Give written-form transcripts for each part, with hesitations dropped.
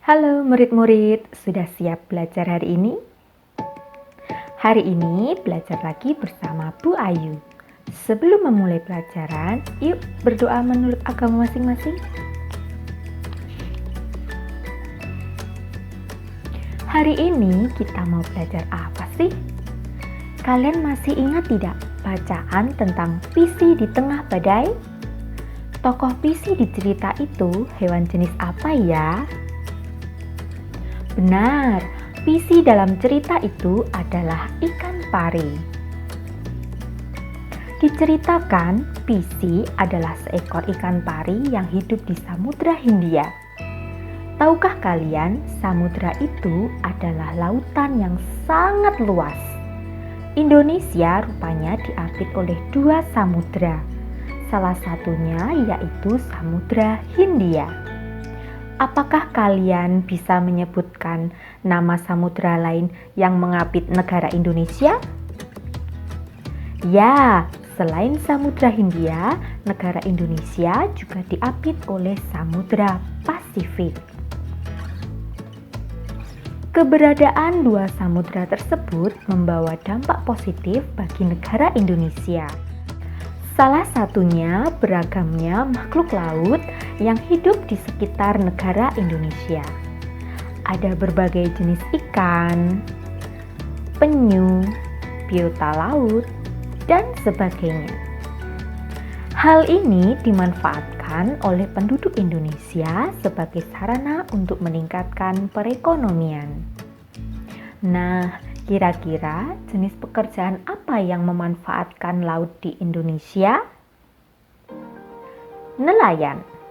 Halo murid-murid, sudah siap belajar hari ini? Hari ini belajar lagi bersama Bu Ayu. Sebelum memulai pelajaran, yuk berdoa menurut agama masing-masing. Hari ini kita mau belajar apa sih? Kalian masih ingat tidak bacaan tentang Pisi di Tengah Badai? Tokoh Pisi di cerita itu hewan jenis apa ya? Benar, Pisi dalam cerita itu adalah ikan pari. Diceritakan, Pisi adalah seekor ikan pari yang hidup di Samudra Hindia. Tahukah kalian, samudra itu adalah lautan yang sangat luas. Indonesia rupanya diapit oleh dua samudra. Salah satunya yaitu Samudra Hindia. Apakah kalian bisa menyebutkan nama samudra lain yang mengapit negara Indonesia? Ya, selain Samudra Hindia, negara Indonesia juga diapit oleh Samudra Pasifik. Keberadaan dua samudra tersebut membawa dampak positif bagi negara Indonesia. Salah satunya beragamnya makhluk laut yang hidup di sekitar negara Indonesia. Ada berbagai jenis ikan, penyu, biota laut, dan sebagainya. Hal ini dimanfaatkan oleh penduduk Indonesia sebagai sarana untuk meningkatkan perekonomian. Nah, kira-kira jenis pekerjaan apa yang memanfaatkan laut di Indonesia? Nelayan.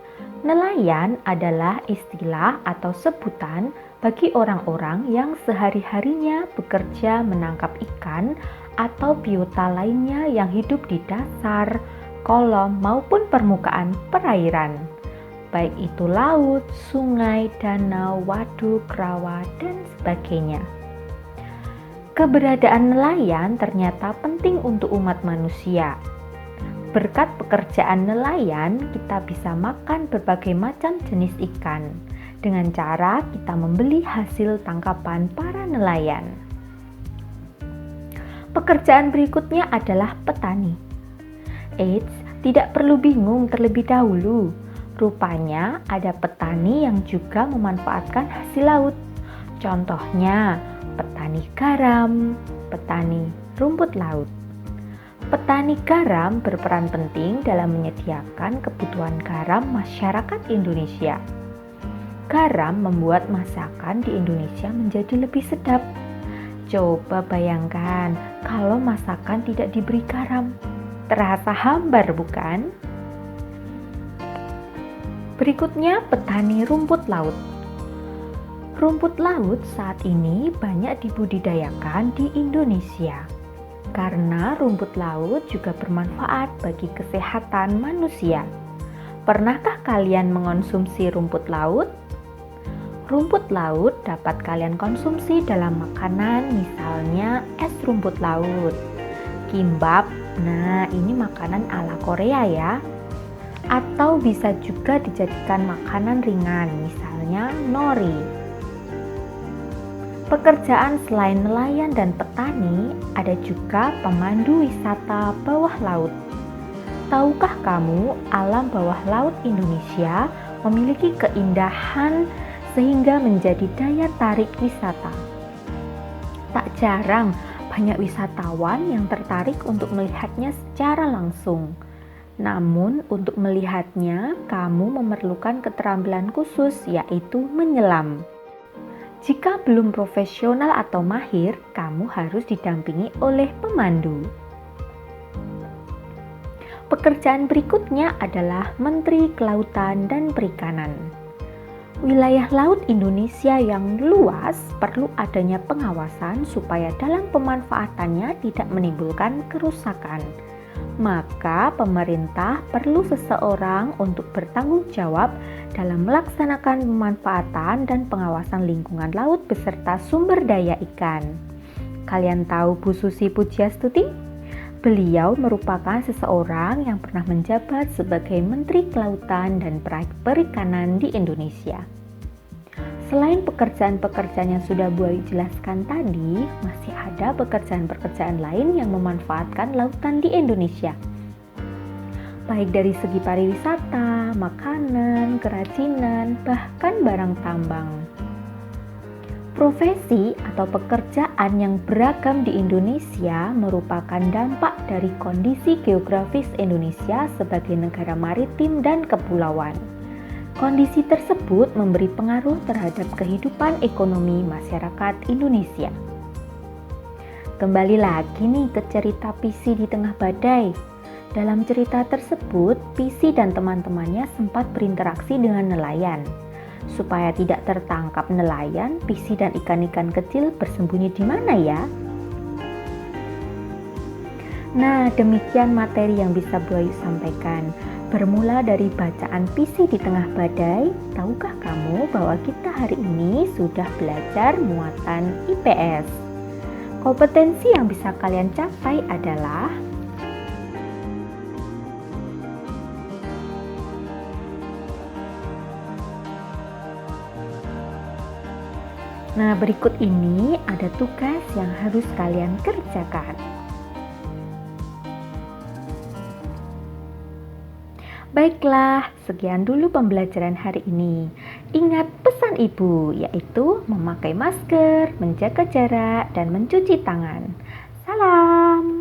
Nelayan adalah istilah atau sebutan bagi orang-orang yang sehari-harinya bekerja menangkap ikan atau biota lainnya yang hidup di dasar, kolom maupun permukaan perairan, baik itu laut, sungai, danau, waduk, rawa, dan sebagainya. Keberadaan nelayan ternyata penting untuk umat manusia. Berkat pekerjaan nelayan, kita bisa makan berbagai macam jenis ikan dengan cara kita membeli hasil tangkapan para nelayan. Pekerjaan berikutnya adalah petani. Eits, tidak perlu bingung terlebih dahulu. Rupanya ada petani yang juga memanfaatkan hasil laut. Contohnya, petani garam, petani rumput laut. Petani garam berperan penting dalam menyediakan kebutuhan garam masyarakat Indonesia. Garam membuat masakan di Indonesia menjadi lebih sedap. Coba bayangkan kalau masakan tidak diberi garam. Terasa hambar, bukan? Berikutnya, petani rumput laut. Rumput laut saat ini banyak dibudidayakan di Indonesia karena rumput laut juga bermanfaat bagi kesehatan manusia. Pernahkah kalian mengonsumsi rumput laut? Rumput laut dapat kalian konsumsi dalam makanan, misalnya es rumput laut, kimbap. Nah, ini makanan ala Korea ya. Atau bisa juga dijadikan makanan ringan, misalnya nori. Pekerjaan selain nelayan dan petani, ada juga pemandu wisata bawah laut. Tahukah kamu, alam bawah laut Indonesia memiliki keindahan sehingga menjadi daya tarik wisata. Tak jarang banyak wisatawan yang tertarik untuk melihatnya secara langsung. Namun, untuk melihatnya, kamu memerlukan keterampilan khusus, yaitu menyelam. Jika belum profesional atau mahir, kamu harus didampingi oleh pemandu. Pekerjaan berikutnya adalah Menteri Kelautan dan Perikanan. Wilayah laut Indonesia yang luas perlu adanya pengawasan supaya dalam pemanfaatannya tidak menimbulkan kerusakan. Maka pemerintah perlu seseorang untuk bertanggung jawab dalam melaksanakan pemanfaatan dan pengawasan lingkungan laut beserta sumber daya ikan. Kalian tahu Bu Susi Pujiastuti? Beliau merupakan seseorang yang pernah menjabat sebagai Menteri Kelautan dan Perikanan di Indonesia. Selain pekerjaan-pekerjaan yang sudah Bu Ayu jelaskan tadi, masih ada pekerjaan-pekerjaan lain yang memanfaatkan lautan di Indonesia. Baik dari segi pariwisata, makanan, kerajinan, bahkan barang tambang. Profesi atau pekerjaan yang beragam di Indonesia merupakan dampak dari kondisi geografis Indonesia sebagai negara maritim dan kepulauan. Kondisi tersebut memberi pengaruh terhadap kehidupan ekonomi masyarakat Indonesia. Kembali lagi nih ke cerita Pisi di Tengah Badai. Dalam cerita tersebut, Pisi dan teman-temannya sempat berinteraksi dengan nelayan. Supaya tidak tertangkap nelayan, Pisi dan ikan-ikan kecil bersembunyi di mana ya? Nah, demikian materi yang bisa Bu Ayu sampaikan. Bermula dari bacaan Pisi di Tengah Badai, tahukah kamu bahwa kita hari ini sudah belajar muatan IPS? Kompetensi yang bisa kalian capai adalah Nah, berikut ini ada tugas yang harus kalian kerjakan. Baiklah, sekian dulu pembelajaran hari ini. Ingat pesan ibu, yaitu memakai masker, menjaga jarak, dan mencuci tangan. Salam!